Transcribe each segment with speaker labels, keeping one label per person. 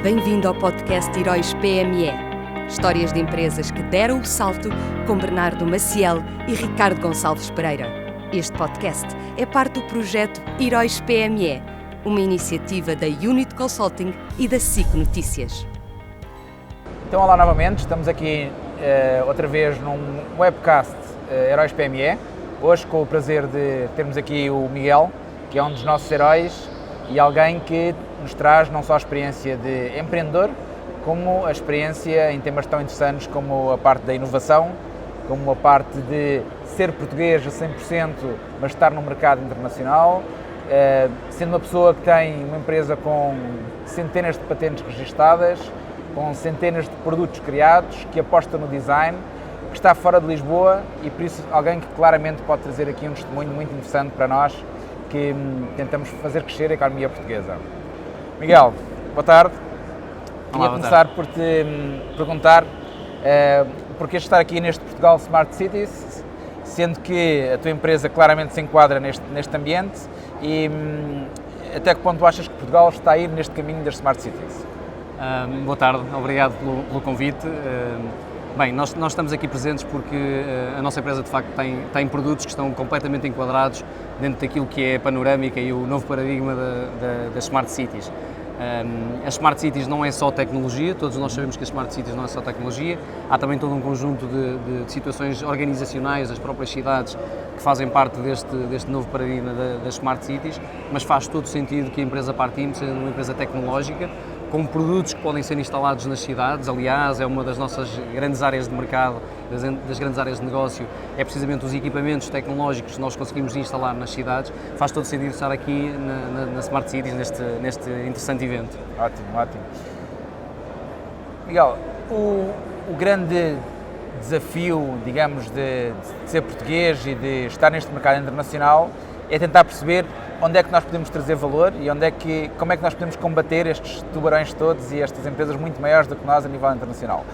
Speaker 1: Bem-vindo ao podcast Heróis PME. Histórias de empresas que deram o salto com Bernardo Maciel e Ricardo Gonçalves Pereira. Este podcast é parte do projeto Heróis PME, uma iniciativa da Unit Consulting e da SIC Notícias.
Speaker 2: Então, olá novamente, estamos aqui outra vez num webcast Heróis PME. Hoje com o prazer de termos aqui o Miguel, que é um dos nossos heróis e alguém que nos traz não só a experiência de empreendedor, como a experiência em temas tão interessantes como a parte da inovação, como a parte de ser português a 100%, mas estar no mercado internacional, sendo uma pessoa que tem uma empresa com centenas de patentes registadas, com centenas de produtos criados, que aposta no design, que está fora de Lisboa e por isso alguém que claramente pode trazer aqui um testemunho muito interessante para nós que tentamos fazer crescer a economia portuguesa. Miguel, boa tarde. Queria começar por te perguntar porque estar aqui neste Portugal Smart Cities, sendo que a tua empresa claramente se enquadra neste ambiente e até que ponto tu achas que Portugal está a ir neste caminho das Smart Cities?
Speaker 3: Boa tarde, obrigado pelo convite. Bem, nós estamos aqui presentes porque a nossa empresa de facto tem produtos que estão completamente enquadrados dentro daquilo que é a panorâmica e o novo paradigma das Smart Cities. As Smart Cities não é só tecnologia, todos nós sabemos que as Smart Cities não é só tecnologia, há também todo um conjunto de situações organizacionais das próprias cidades que fazem parte deste novo paradigma das Smart Cities, mas faz todo sentido que a empresa Partim seja uma empresa tecnológica, com produtos que podem ser instalados nas cidades. Aliás, é uma das nossas grandes áreas de mercado, das grandes áreas de negócio, é precisamente os equipamentos tecnológicos que nós conseguimos instalar nas cidades. Faz todo sentido estar aqui na Smart Cities, neste interessante evento.
Speaker 2: Ótimo, ótimo. Miguel, o grande desafio, digamos, de ser português e de estar neste mercado internacional é tentar perceber onde é que nós podemos trazer valor e como é que nós podemos combater estes tubarões todos e estas empresas muito maiores do que nós a nível internacional.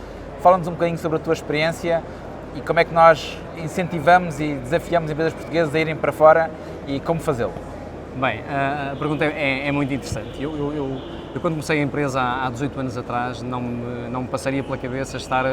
Speaker 2: Fala-nos um bocadinho sobre a tua experiência e como é que nós incentivamos e desafiamos empresas portuguesas a irem para fora e como fazê-lo.
Speaker 3: Bem, a pergunta é muito interessante. Eu quando comecei a empresa há 18 anos atrás não me passaria pela cabeça estar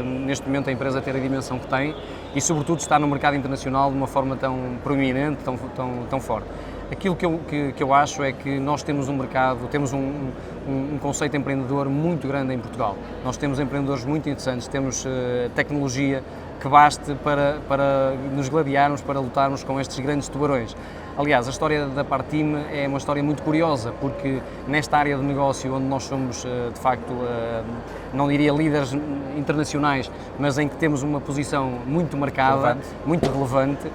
Speaker 3: neste momento a empresa ter a dimensão que tem e sobretudo estar no mercado internacional de uma forma tão proeminente, tão forte. Aquilo que eu acho é que nós temos um mercado, temos um conceito empreendedor muito grande em Portugal. Nós temos empreendedores muito interessantes, temos tecnologia que baste para nos gladiarmos, para lutarmos com estes grandes tubarões. Aliás, a história da Partim é uma história muito curiosa, porque nesta área de negócio onde nós somos, de facto, não diria líderes internacionais, mas em que temos uma posição muito marcada, muito relevante,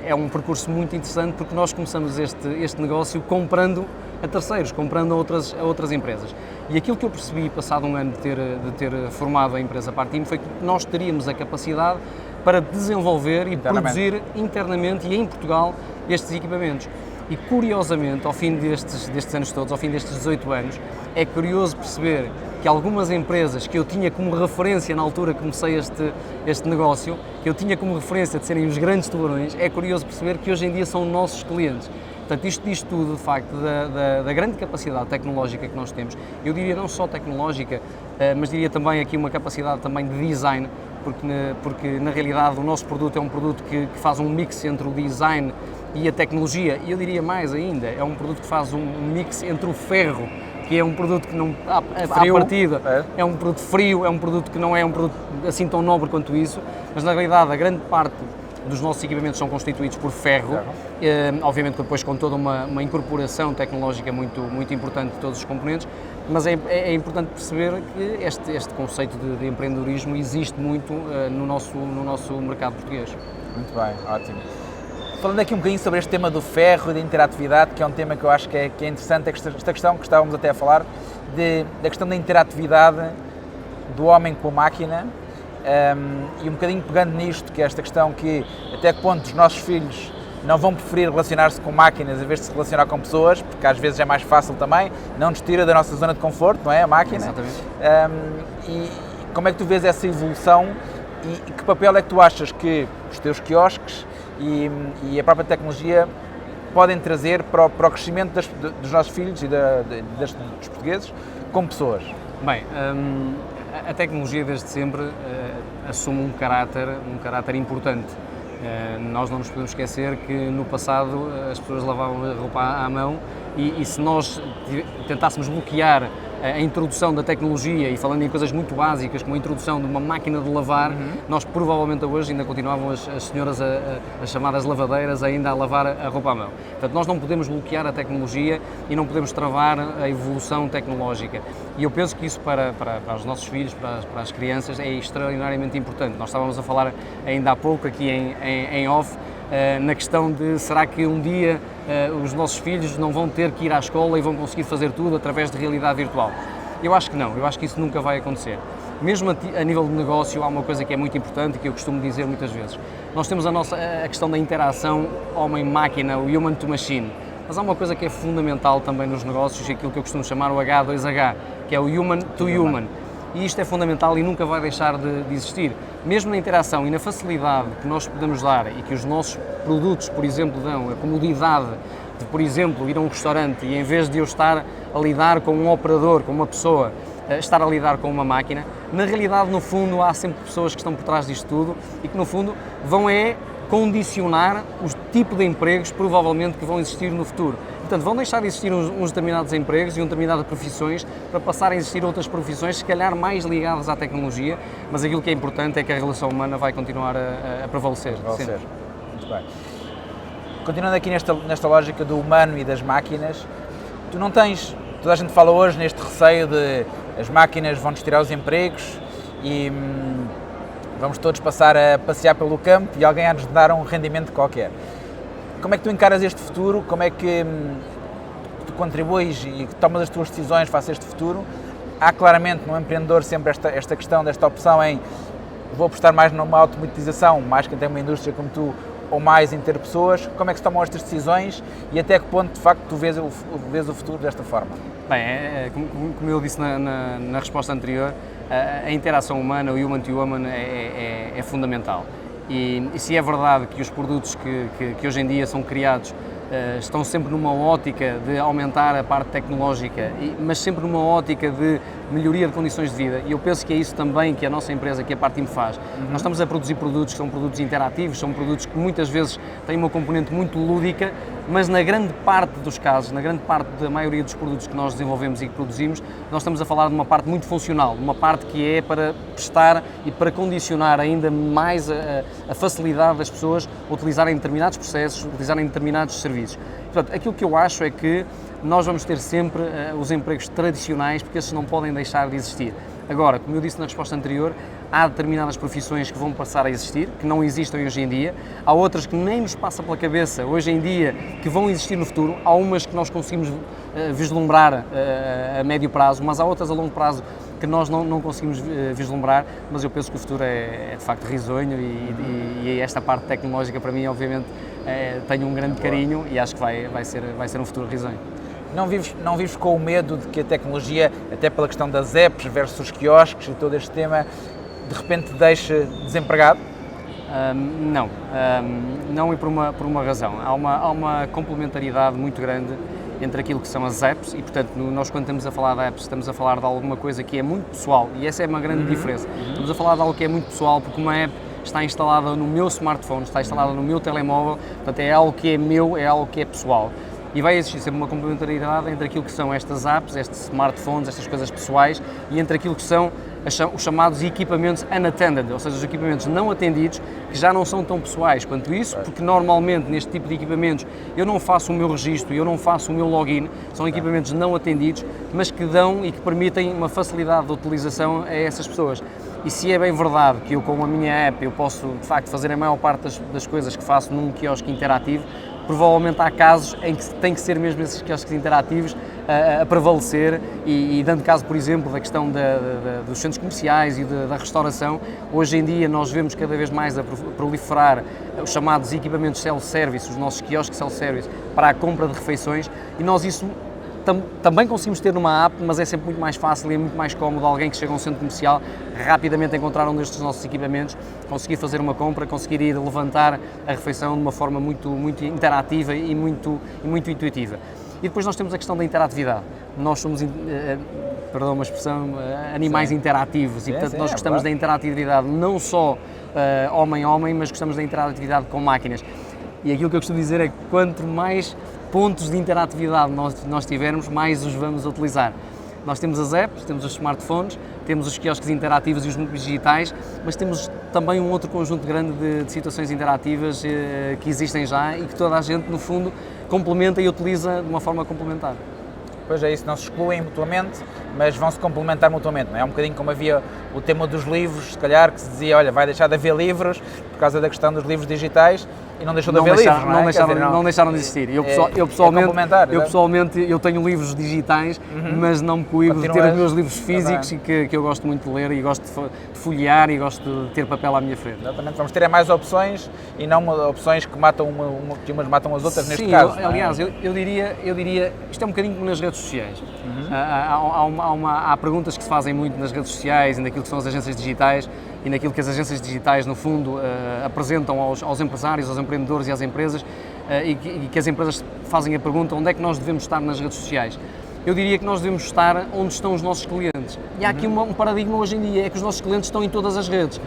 Speaker 3: é um percurso muito interessante porque nós começamos este negócio comprando a terceiros, comprando a outras empresas. E aquilo que eu percebi, passado um ano de ter formado a empresa Partim, foi que nós teríamos a capacidade para desenvolver e produzir internamente e em Portugal estes equipamentos. E curiosamente, ao fim destes anos todos, ao fim destes 18 anos, é curioso perceber que algumas empresas que eu tinha como referência na altura que comecei este negócio, que eu tinha como referência de serem os grandes tubarões, é curioso perceber que hoje em dia são nossos clientes. Portanto, isto diz tudo, de facto, da grande capacidade tecnológica que nós temos. Eu diria não só tecnológica, mas diria também aqui uma capacidade também de design, porque na realidade o nosso produto é um produto que faz um mix entre o design e a tecnologia, e eu diria mais ainda, é um produto que faz um mix entre o ferro, que é um produto que não, à partida, é um produto frio, é um produto que não é um produto assim tão nobre quanto isso, mas na realidade a grande parte dos nossos equipamentos são constituídos por ferro, obviamente depois com toda uma incorporação tecnológica muito importante de todos os componentes, mas é importante perceber que este conceito de empreendedorismo existe muito no nosso mercado português.
Speaker 2: Muito bem, ótimo. Falando aqui um bocadinho sobre este tema do ferro e da interatividade, que é um tema que eu acho que é interessante, esta questão que estávamos até a falar, da questão da interatividade do homem com a máquina, e um bocadinho pegando nisto, que é esta questão que até que ponto os nossos filhos não vão preferir relacionar-se com máquinas em vez de se relacionar com pessoas, porque às vezes é mais fácil também, não nos tira da nossa zona de conforto, não é? A máquina.
Speaker 3: Exatamente.
Speaker 2: E como é que tu vês essa evolução e que papel é que tu achas que os teus quiosques e a própria tecnologia podem trazer para o crescimento dos nossos filhos e dos portugueses como pessoas?
Speaker 3: Bem, a tecnologia desde sempre assume um caráter importante. Nós não nos podemos esquecer que no passado as pessoas lavavam a roupa à mão e se nós tentássemos bloquear a introdução da tecnologia, e falando em coisas muito básicas como a introdução de uma máquina de lavar, nós provavelmente hoje ainda continuavam as senhoras, as chamadas lavadeiras, ainda a lavar a roupa à mão. Portanto, nós não podemos bloquear a tecnologia e não podemos travar a evolução tecnológica. E eu penso que isso para os nossos filhos, para as crianças, é extraordinariamente importante. Nós estávamos a falar ainda há pouco aqui em off, na questão de será que um dia os nossos filhos não vão ter que ir à escola e vão conseguir fazer tudo através de realidade virtual? Eu acho que não, eu acho que isso nunca vai acontecer. Mesmo a nível de negócio, há uma coisa que é muito importante e que eu costumo dizer muitas vezes. Nós temos a questão da interação homem-máquina, o human to machine, mas há uma coisa que é fundamental também nos negócios, aquilo que eu costumo chamar o H2H, que é o human to human. E isto é fundamental e nunca vai deixar de existir. Mesmo na interação e na facilidade que nós podemos dar e que os nossos produtos, por exemplo, dão, a comodidade de, por exemplo, ir a um restaurante e em vez de eu estar a lidar com um operador, com uma pessoa, estar a lidar com uma máquina, na realidade, no fundo, há sempre pessoas que estão por trás disto tudo e que, no fundo, vão condicionar o tipo de empregos, provavelmente, que vão existir no futuro. Portanto, vão deixar de existir uns determinados empregos e determinadas profissões para passarem a existir outras profissões, se calhar mais ligadas à tecnologia, mas aquilo que é importante é que a relação humana vai continuar a prevalecer.
Speaker 2: Muito bem. Continuando aqui nesta lógica do humano e das máquinas, tu não tens, toda a gente fala hoje neste receio de as máquinas vão-nos tirar os empregos e vamos todos passar a passear pelo campo e alguém há-nos de dar um rendimento qualquer. Como é que tu encaras este futuro? Como é que tu contribuis e tomas as tuas decisões face a este futuro? Há claramente no empreendedor sempre esta questão, desta opção em vou apostar mais numa automatização, mais quem tem uma indústria como tu, ou mais em ter pessoas. Como é que se tomam estas decisões e até que ponto, de facto, tu vês o futuro desta forma?
Speaker 3: Bem, como eu disse na resposta anterior, a interação humana, o human to human, é fundamental. E se é verdade que os produtos que hoje em dia são criados estão sempre numa ótica de aumentar a parte tecnológica, mas sempre numa ótica de melhoria de condições de vida, e eu penso que é isso também que a nossa empresa, que a Partim faz. Nós estamos a produzir produtos que são produtos interativos, são produtos que muitas vezes têm uma componente muito lúdica, mas na grande parte dos casos, na grande parte da maioria dos produtos que nós desenvolvemos e que produzimos, nós estamos a falar de uma parte muito funcional, uma parte que é para prestar e para condicionar ainda mais a facilidade das pessoas a utilizarem determinados processos, utilizarem determinados serviços. Portanto, aquilo que eu acho é que nós vamos ter sempre os empregos tradicionais, porque esses não podem deixar de existir. Agora, como eu disse na resposta anterior, há determinadas profissões que vão passar a existir, que não existem hoje em dia, há outras que nem nos passa pela cabeça hoje em dia que vão existir no futuro, há umas que nós conseguimos vislumbrar a médio prazo, mas há outras a longo prazo que nós não conseguimos vislumbrar, mas eu penso que o futuro é de facto risonho e esta parte tecnológica para mim, obviamente, tenho um grande carinho e acho que vai ser um futuro risonho.
Speaker 2: Não vives com o medo de que a tecnologia, até pela questão das apps versus os quiosques e todo este tema, de repente deixe desempregado? Não, e por uma razão. Há uma complementaridade muito grande entre aquilo que são as apps e, portanto, nós quando estamos a falar de apps, estamos a falar de alguma coisa que é muito pessoal e essa é uma grande diferença. Estamos a falar de algo que é muito pessoal porque uma app está instalada no meu smartphone, está instalada no meu telemóvel, portanto é algo que é meu, é algo que é pessoal. E vai existir sempre uma complementaridade entre aquilo que são estas apps, estes smartphones, estas coisas pessoais e entre aquilo que são os chamados equipamentos unattended, ou seja, os equipamentos não atendidos, que já não são tão pessoais quanto isso, porque normalmente neste tipo de equipamentos eu não faço o meu registro, eu não faço o meu login, são equipamentos não atendidos, mas que dão e que permitem uma facilidade de utilização a essas pessoas. E se é bem verdade que eu com a minha app eu posso de facto fazer a maior parte das coisas que faço num quiosque interativo, provavelmente há casos em que tem que ser mesmo esses quiosques interativos a prevalecer e dando caso, por exemplo, da questão dos centros comerciais e da restauração, hoje em dia nós vemos cada vez mais a proliferar os chamados equipamentos self-service, os nossos quiosques self-service para a compra de refeições e nós isso
Speaker 3: também conseguimos ter numa app, mas é sempre muito mais fácil e é muito mais cómodo alguém que chega a um centro comercial rapidamente encontrar um destes nossos equipamentos, conseguir fazer uma compra, conseguir ir levantar a refeição de uma forma muito interativa e muito intuitiva. E depois nós temos a questão da interatividade. Nós somos, perdão uma expressão, animais interativos e, portanto, nós gostamos da interatividade não só homem-homem, mas gostamos da interatividade com máquinas. E aquilo que eu costumo dizer é que quanto mais pontos de interatividade nós tivermos, mais os vamos utilizar. Nós temos as apps, temos os smartphones, temos os quiosques interativos e os núcleos digitais, mas temos também um outro conjunto grande de situações interativas que existem já e que toda a gente, no fundo, complementa e utiliza de uma forma complementar.
Speaker 2: Pois é isso, não se excluem mutuamente, mas vão-se complementar mutuamente, não é? É um bocadinho como havia o tema dos livros, se calhar, que se dizia, olha, vai deixar de haver livros por causa da questão dos livros digitais e não deixou de haver livros, não é?
Speaker 3: Não deixaram de existir. Eu pessoalmente, eu tenho livros digitais, mas não me coíbo de ter os meus livros físicos e que eu gosto muito de ler e gosto de folhear e gosto de ter papel à minha frente.
Speaker 2: Exatamente, vamos ter mais opções e não opções que matam que umas matam as outras, neste caso.
Speaker 3: Aliás, eu diria, isto é um bocadinho como nas redes sociais. Há perguntas que se fazem muito nas redes sociais e naquilo que são as agências digitais e naquilo que as agências digitais, no fundo, apresentam aos empresários, aos empreendedores e às empresas e que as empresas fazem a pergunta onde é que nós devemos estar nas redes sociais. Eu diria que nós devemos estar onde estão os nossos clientes. E há aqui um paradigma hoje em dia, é que os nossos clientes estão em todas as redes.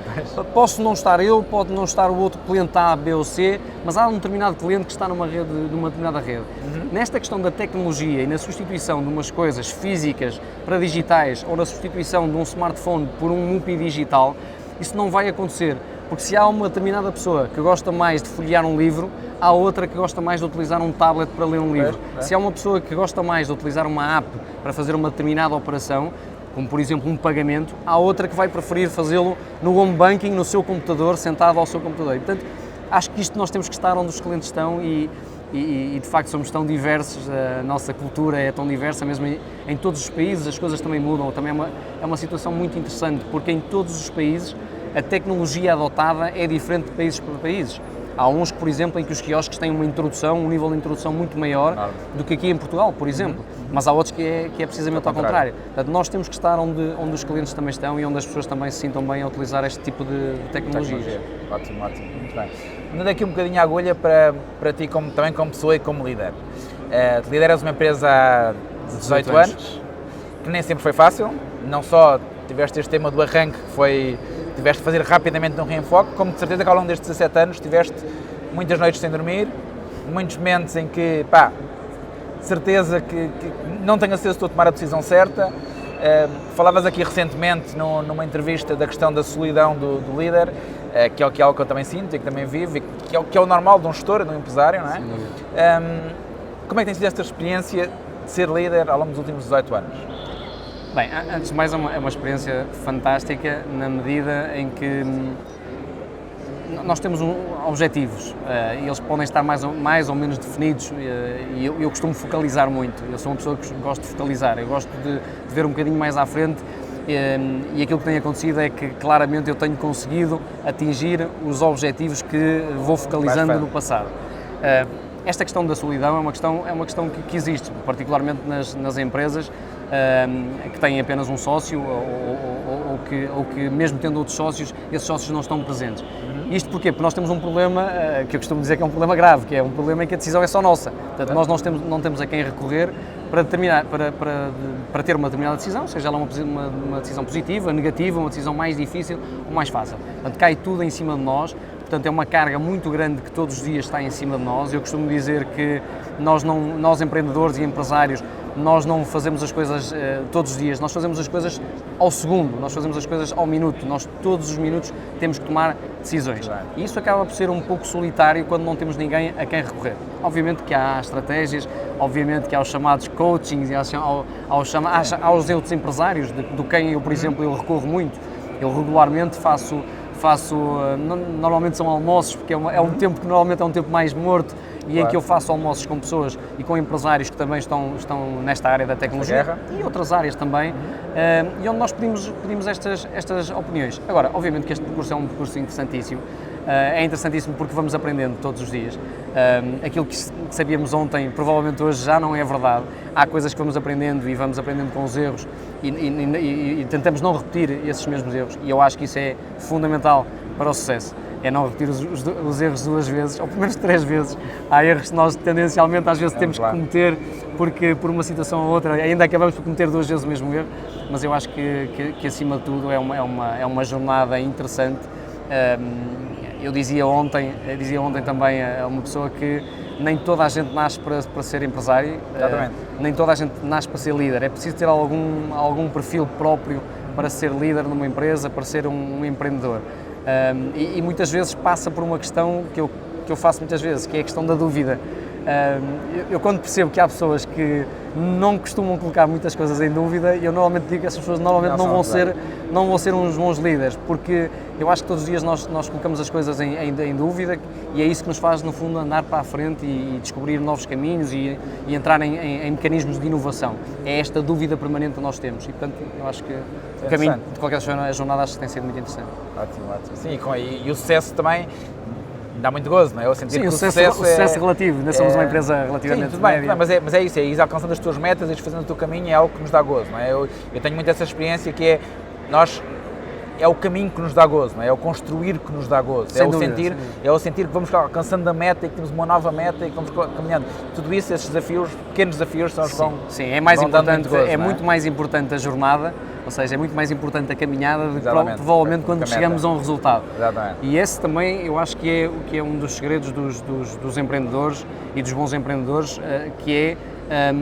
Speaker 3: Posso não estar eu, pode não estar o outro cliente A, B ou C, mas há um determinado cliente que está numa determinada rede. Nesta questão da tecnologia e na substituição de umas coisas físicas para digitais ou na substituição de um smartphone por um MUPI digital, isso não vai acontecer. Porque se há uma determinada pessoa que gosta mais de folhear um livro, há outra que gosta mais de utilizar um tablet para ler um livro. Se há uma pessoa que gosta mais de utilizar uma app para fazer uma determinada operação, como por exemplo um pagamento, há outra que vai preferir fazê-lo no home banking, no seu computador, sentado ao seu computador. E, portanto, acho que isto nós temos que estar onde os clientes estão e de facto somos tão diversos, a nossa cultura é tão diversa, mesmo em todos os países as coisas também mudam. Também é uma situação muito interessante, porque em todos os países a tecnologia adotada é diferente de países para países. Há uns, por exemplo, em que os quiosques têm um nível de introdução muito maior do que aqui em Portugal, por exemplo, mas há outros que é precisamente ao contrário. Portanto, nós temos que estar onde os clientes também estão e onde as pessoas também se sintam bem a utilizar este tipo de tecnologias.
Speaker 2: Ótimo, muito bem. Mudando aqui um bocadinho a agulha para ti também como pessoa e como líder. Tu lideras uma empresa há 18 anos, que nem sempre foi fácil, não só tiveste este tema do arranque que tiveste de fazer rapidamente um reenfoque, como de certeza que ao longo destes 17 anos tiveste muitas noites sem dormir, muitos momentos em que, certeza que não tenho a certeza se estou a tomar a decisão certa. Falavas aqui recentemente numa entrevista da questão da solidão do líder, que é algo que eu também sinto e que também vivo, e que é o normal de um gestor, de um empresário, não é? Como é que tem sido esta experiência de ser líder ao longo dos últimos 18 anos?
Speaker 3: Bem, antes de mais é uma experiência fantástica na medida em que nós temos objetivos e eles podem estar mais ou menos definidos e eu costumo focalizar muito. Eu sou uma pessoa que gosto de focalizar, eu gosto de ver um bocadinho mais à frente e aquilo que tem acontecido é que claramente eu tenho conseguido atingir os objetivos que vou focalizando no passado. Esta questão da solidão é uma questão que existe, particularmente nas empresas que têm apenas um sócio ou que mesmo tendo outros sócios, esses sócios não estão presentes. Isto porquê? Porque nós temos um problema que eu costumo dizer que é um problema grave, que é um problema em que a decisão é só nossa. Portanto, nós não temos a quem recorrer para ter uma determinada decisão, seja ela uma decisão positiva, negativa, uma decisão mais difícil ou mais fácil. Portanto, cai tudo em cima de nós. Portanto, é uma carga muito grande que todos os dias está em cima de nós. Eu costumo dizer que nós empreendedores e empresários, nós não fazemos as coisas todos os dias, nós fazemos as coisas ao segundo, nós fazemos as coisas ao minuto, nós todos os minutos temos que tomar decisões. E isso acaba por ser um pouco solitário quando não temos ninguém a quem recorrer. Obviamente que há estratégias, obviamente que há os chamados coachings, aos outros empresários, do quem eu, por exemplo, eu recorro muito. Eu regularmente faço normalmente são almoços, porque é um tempo que normalmente é um tempo mais morto e em que eu faço almoços com pessoas e com empresários que também estão nesta área da tecnologia e outras áreas também, e onde nós pedimos estas opiniões. Agora, obviamente que este percurso é um percurso interessantíssimo É interessantíssimo porque vamos aprendendo todos os dias. Aquilo que sabíamos ontem, provavelmente hoje já não é verdade. Há coisas que vamos aprendendo e vamos aprendendo com os erros e tentamos não repetir esses mesmos erros. E eu acho que isso é fundamental para o sucesso. É não repetir os erros 2 vezes, ou pelo menos 3 vezes. Há erros que nós tendencialmente às vezes temos que cometer porque por uma situação ou outra ainda acabamos por cometer 2 vezes o mesmo erro, mas eu acho que acima de tudo é uma jornada interessante. Eu dizia ontem também a uma pessoa que nem toda a gente nasce para ser empresário, nem toda a gente nasce para ser líder, é preciso ter algum perfil próprio para ser líder numa empresa, para ser um empreendedor. E muitas vezes passa por uma questão que eu faço muitas vezes, que é a questão da dúvida. Eu quando percebo que há pessoas que não costumam colocar muitas coisas em dúvida, eu normalmente digo que essas pessoas normalmente não vão ser uns bons líderes, porque eu acho que todos os dias nós colocamos as coisas em dúvida e é isso que nos faz, no fundo, andar para a frente e descobrir novos caminhos e entrar em mecanismos de inovação. É esta dúvida permanente que nós temos e, portanto, eu acho que o caminho, de qualquer forma, a jornada acho que tem sido muito interessante.
Speaker 2: Ótimo. Sim, e o sucesso também dá muito gozo, não é? Eu sentir que o sucesso
Speaker 3: é relativo, ainda somos uma empresa relativamente
Speaker 2: tudo bem, mas é isso, é ir alcançando as tuas metas, ir fazendo o teu caminho, é algo que nos dá gozo, não é? Eu tenho muito essa experiência que é o caminho que nos dá gozo, não é? É o construir que nos dá gozo, é o sentir que vamos alcançando a meta e que temos uma nova meta e que vamos caminhando. Tudo isso, esses desafios, pequenos desafios, são os que vão.
Speaker 3: Sim, é mais importante, muito mais importante a jornada, ou seja, é muito mais importante a caminhada do que provavelmente quando chegamos a um resultado.
Speaker 2: Exatamente.
Speaker 3: E esse também eu acho que é um dos segredos dos empreendedores e dos bons empreendedores, que é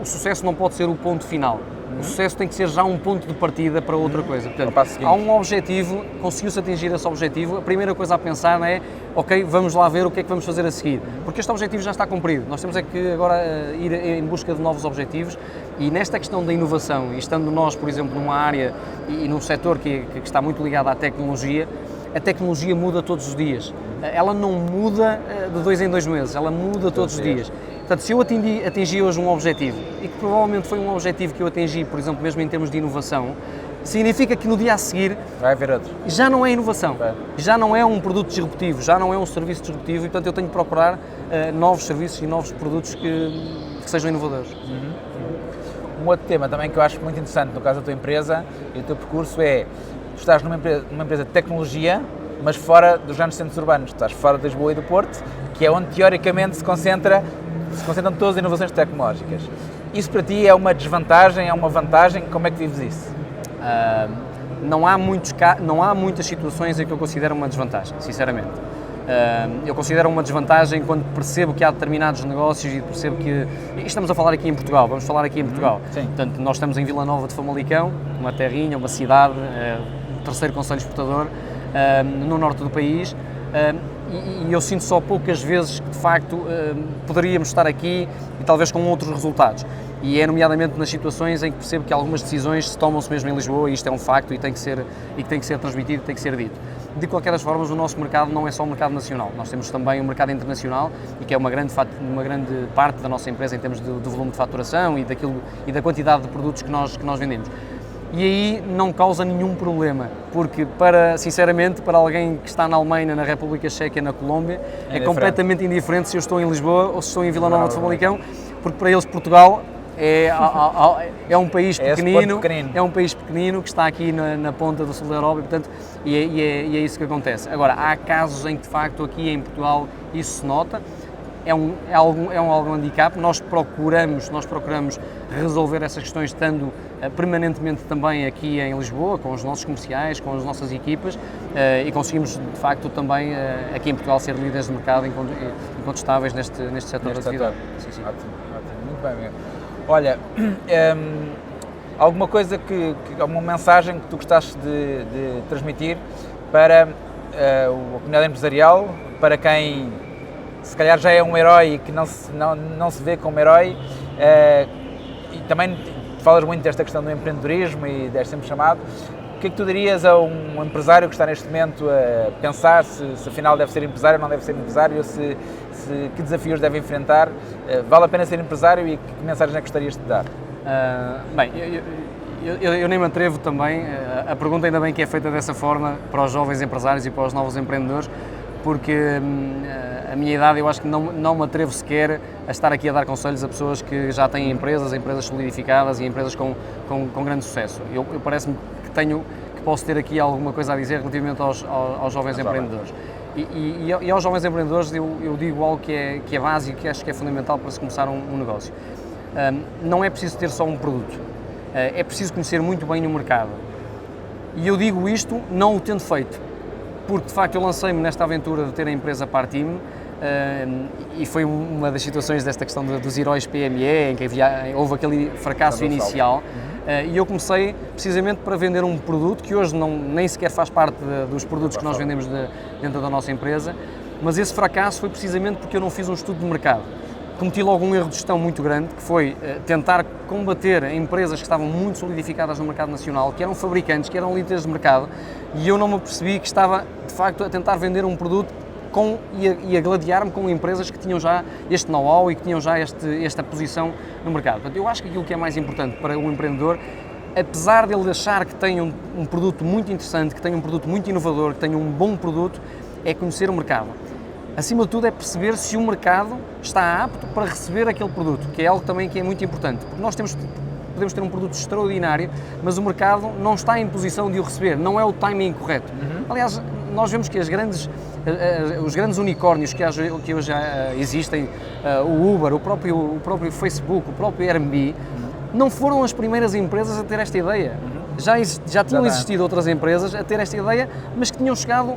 Speaker 3: o sucesso não pode ser o ponto final. O sucesso tem que ser já um ponto de partida para outra coisa. Portanto, há um objetivo, conseguiu-se atingir esse objetivo, a primeira coisa a pensar é, ok, vamos lá ver o que é que vamos fazer a seguir, porque este objetivo já está cumprido, nós temos é que agora ir em busca de novos objetivos e nesta questão da inovação, e estando nós, por exemplo, numa área e num setor que está muito ligado à tecnologia, a tecnologia muda todos os dias, ela não muda de 2 em 2 meses, ela muda todos os dias. Portanto, se eu atingi hoje um objetivo, e que provavelmente foi um objetivo que eu atingi, por exemplo, mesmo em termos de inovação, significa que no dia a seguir
Speaker 2: vai haver outro.
Speaker 3: Já não é inovação, já não é um produto disruptivo, já não é um serviço disruptivo, e portanto eu tenho que procurar novos serviços e novos produtos que sejam inovadores.
Speaker 2: Um outro tema também que eu acho muito interessante no caso da tua empresa e do teu percurso é, tu estás numa empresa de tecnologia, mas fora dos grandes centros urbanos, tu estás fora de Lisboa e do Porto, que é onde teoricamente se concentram todas as inovações tecnológicas. Isso para ti é uma desvantagem, é uma vantagem? Como é que vives isso?
Speaker 3: Não há muitas situações em que eu considero uma desvantagem, sinceramente. Eu considero uma desvantagem quando percebo que há determinados negócios e percebo que... Estamos a falar aqui em Portugal, vamos falar aqui em Portugal.
Speaker 2: Sim.
Speaker 3: Portanto, nós estamos em Vila Nova de Famalicão, uma terrinha, uma cidade, o terceiro concelho exportador, no norte do país. E eu sinto só poucas vezes que, de facto, poderíamos estar aqui e talvez com outros resultados. E é nomeadamente nas situações em que percebo que algumas decisões se tomam-se mesmo em Lisboa e isto é um facto e tem que ser transmitido, tem que ser dito. De qualquer das formas, o nosso mercado não é só um mercado nacional, nós temos também um mercado internacional e que é uma grande parte da nossa empresa em termos do volume de faturação e da quantidade de produtos que nós vendemos. E aí não causa nenhum problema, porque sinceramente, para alguém que está na Alemanha, na República Checa, na Colômbia, é completamente indiferente se eu estou em Lisboa ou se estou em Vila Nova de Famalicão, porque para eles Portugal é um país pequenino, que está aqui na ponta do sul da Europa, e, portanto, é isso que acontece. Agora, há casos em que de facto aqui em Portugal isso se nota, é algum handicap, nós procuramos resolver essas questões estando permanentemente também aqui em Lisboa, com os nossos comerciais, com as nossas equipas, e conseguimos de facto também aqui em Portugal ser líderes de mercado incontestáveis neste setor de atividade. Sim.
Speaker 2: Ótimo, muito bem mesmo. Olha, alguma coisa alguma mensagem que tu gostaste de transmitir para a comunidade empresarial, para quem se calhar já é um herói e que não se vê como herói, e também falas muito desta questão do empreendedorismo e deste sempre chamado, o que é que tu dirias a um empresário que está neste momento a pensar se afinal deve ser empresário ou não deve ser empresário, que desafios deve enfrentar, vale a pena ser empresário e que mensagens é que gostarias de dar?
Speaker 3: Bem, eu nem me atrevo também, a pergunta ainda bem que é feita dessa forma para os jovens empresários e para os novos empreendedores, porque a minha idade eu acho que não me atrevo sequer a estar aqui a dar conselhos a pessoas que já têm empresas solidificadas e empresas com grande sucesso. Eu parece-me que posso ter aqui alguma coisa a dizer relativamente aos jovens empreendedores. E aos jovens empreendedores eu digo algo que é básico, que acho que é fundamental para se começar um negócio. Não é preciso ter só um produto, é preciso conhecer muito bem o mercado. E eu digo isto não o tendo feito, porque de facto eu lancei-me nesta aventura de ter a empresa Partim e foi uma das situações desta questão dos heróis PME, em que houve aquele fracasso inicial. E eu comecei precisamente para vender um produto que hoje nem sequer faz parte dos produtos que nós vendemos dentro da nossa empresa, mas esse fracasso foi precisamente porque eu não fiz um estudo de mercado. Cometi logo um erro de gestão muito grande, que foi tentar combater empresas que estavam muito solidificadas no mercado nacional, que eram fabricantes, que eram líderes de mercado, e eu não me apercebi que estava, de facto, a tentar vender um produto e a gladiar-me com empresas que tinham já este know-how e que tinham já esta posição no mercado. Portanto, eu acho que aquilo que é mais importante para o empreendedor, apesar dele achar que tem um produto muito interessante, que tem um produto muito inovador, que tem um bom produto, é conhecer o mercado. Acima de tudo é perceber se o mercado está apto para receber aquele produto, que é algo também que é muito importante, porque nós podemos ter um produto extraordinário, mas o mercado não está em posição de o receber, não é o timing correto. Aliás, nós vemos que os grandes unicórnios que hoje já existem, o Uber, o próprio Facebook, o próprio Airbnb, não foram as primeiras empresas a ter esta ideia. Já tinham existido outras empresas a ter esta ideia, mas que tinham chegado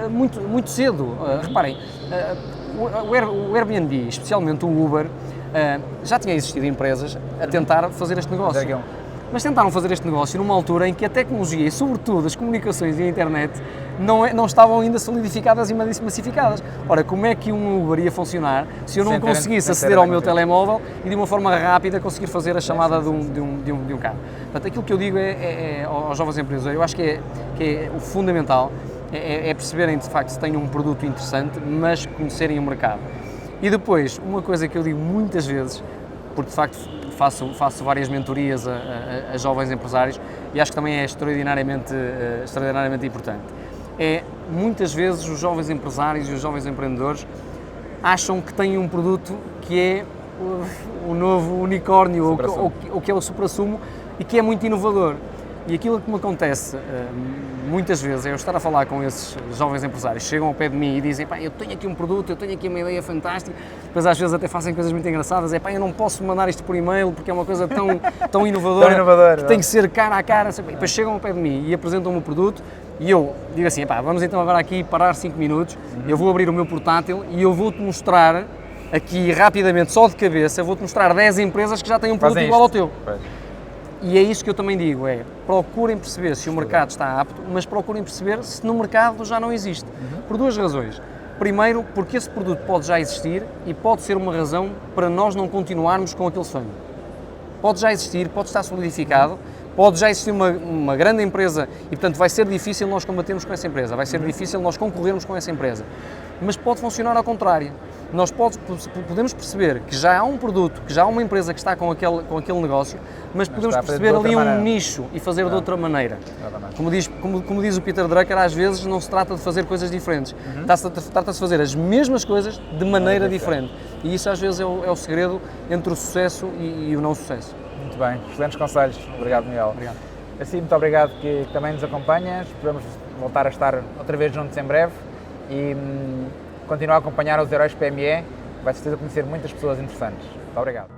Speaker 3: muito cedo. Reparem, o Airbnb, especialmente o Uber, já tinha existido empresas a tentar fazer este negócio. Mas tentaram fazer este negócio numa altura em que a tecnologia e, sobretudo, as comunicações e a internet não estavam ainda solidificadas e massificadas. Ora, como é que um Uber ia funcionar se eu não conseguisse aceder ao meu telemóvel e de uma forma rápida conseguir fazer a chamada de um carro? Portanto, aquilo que eu digo aos jovens empreendedores, eu acho que é o fundamental, é perceberem de facto se têm um produto interessante, mas conhecerem o mercado. E depois, uma coisa que eu digo muitas vezes, porque de facto faço várias mentorias a jovens empresários e acho que também é extraordinariamente importante. Muitas vezes os jovens empresários e os jovens empreendedores acham que têm um produto que é o novo unicórnio ou que é o suprassumo e que é muito inovador. E aquilo que me acontece muitas vezes é eu estar a falar com esses jovens empresários, chegam ao pé de mim e dizem, eu tenho aqui um produto, eu tenho aqui uma ideia fantástica, depois às vezes até fazem coisas muito engraçadas, eu não posso mandar isto por e-mail porque é uma coisa tão inovadora, que tem que ser cara a cara, e depois chegam ao pé de mim e apresentam-me o produto e eu digo assim, vamos então agora aqui parar 5 minutos, eu vou abrir o meu portátil e eu vou-te mostrar aqui rapidamente, só de cabeça, eu vou-te mostrar 10 empresas que já têm um produto igual ao teu. E é isso que eu também digo, procurem perceber se o mercado está apto, mas procurem perceber se no mercado já não existe. Por duas razões. Primeiro, porque esse produto pode já existir e pode ser uma razão para nós não continuarmos com aquele sonho. Pode já existir, pode estar solidificado, pode já existir uma grande empresa e, portanto, vai ser difícil nós combatermos com essa empresa, vai ser difícil nós concorrermos com essa empresa. Mas pode funcionar ao contrário. Nós podemos perceber que já há um produto, que já há uma empresa que está com aquele negócio, mas podemos perceber ali um nicho e fazer de outra maneira. Como diz o Peter Drucker, às vezes não se trata de fazer coisas diferentes, trata-se de fazer as mesmas coisas de maneira diferente. E isso às vezes é o segredo entre o sucesso e o não sucesso.
Speaker 2: Muito bem, excelentes conselhos. Obrigado, Miguel.
Speaker 3: Obrigado.
Speaker 2: Assim, muito obrigado que também nos acompanhas. Esperamos voltar a estar outra vez juntos em breve e continuar a acompanhar os Heróis PME. Vai-se conhecer muitas pessoas interessantes. Muito obrigado.